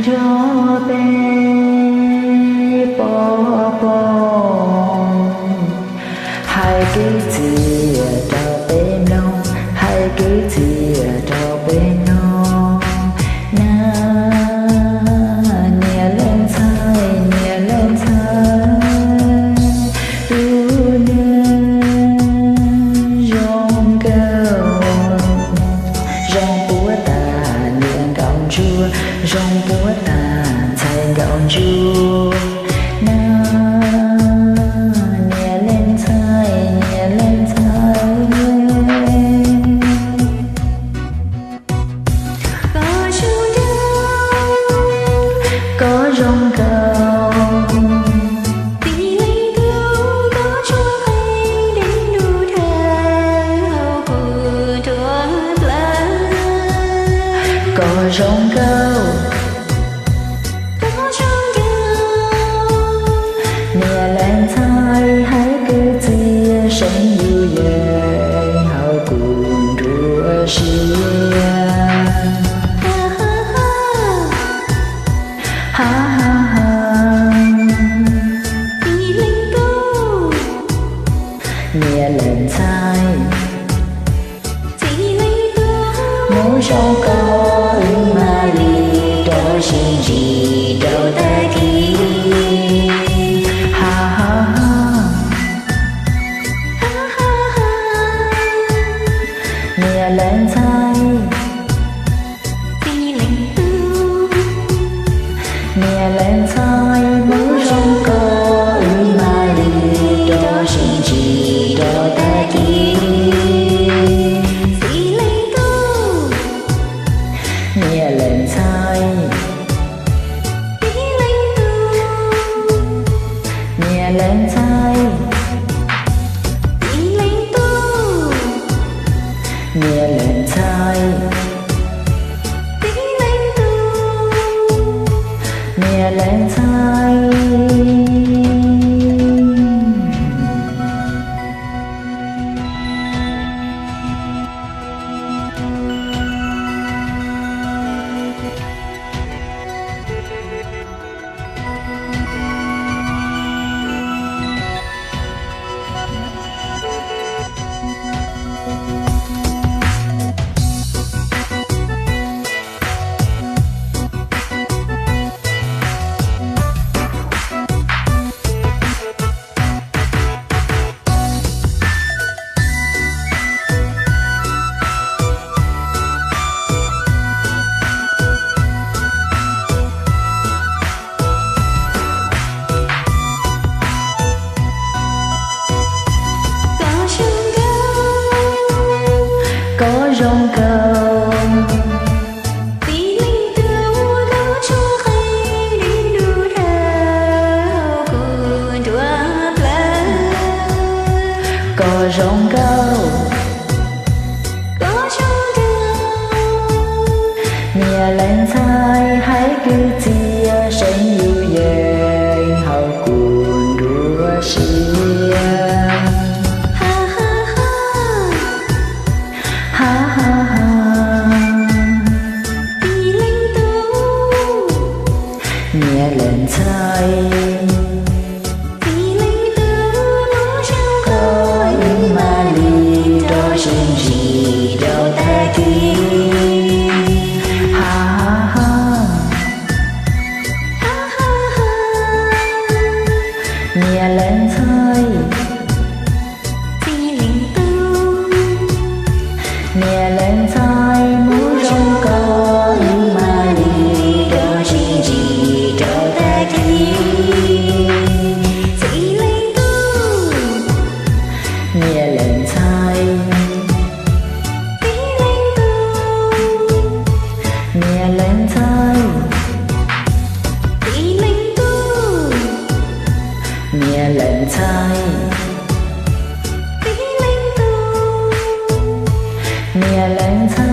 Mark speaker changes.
Speaker 1: gió bé bó bóng hai cái gì đâu bên nông hai cái gì đâu bên nông na nhẹ lên thay u nương rong cao rong búa ta niềng gọng chua rong búa ta thay gọng chua na nhẹ lên thay có rong cao
Speaker 2: vì lấy thương có cho hay đến đủ thề hậu của tuột lớn
Speaker 1: có rong cao nhẹ lên thay hãy cứ chia sống như vậy hậu cùng đua xia ha ha ha
Speaker 2: vì lấy tu
Speaker 1: nhẹ lên thay
Speaker 2: vì lấy tu
Speaker 1: mỗi rong cao mà đi đó xin gì đâu ta đi ha ha ha nhẹ lên thay
Speaker 2: vì lấy tu
Speaker 1: nhẹ lên thay mỗi rong cao mà đi đó xin gì đâu ta đi
Speaker 2: vì lấy tu
Speaker 1: nhẹ lên thay Mẹ lên thái hãy cứ chia sinh yêu dền hậu cuốn đua xia.
Speaker 2: Ha ha ha.
Speaker 1: Ha ha ha.
Speaker 2: Đi lên tu.
Speaker 1: Mẹ lên thái
Speaker 2: Đi lên tu nó chẳng
Speaker 1: có những mà lý đó sinh gì đâu ta kia. Ha ha ha.
Speaker 2: ha ha ha.
Speaker 1: Mẹ lên thái
Speaker 2: Đi lên tu.
Speaker 1: mẹ lên thái muốn trong có những mà lý đó sinh gì đâu ta kia.
Speaker 2: Đi lên tu.
Speaker 1: Mẹ lên thái
Speaker 2: Đi lên tu.
Speaker 1: mẹ lên thái
Speaker 2: Đi lên tu.
Speaker 1: mẹ lên thái
Speaker 2: Đi lên tu.
Speaker 1: mẹ lên thái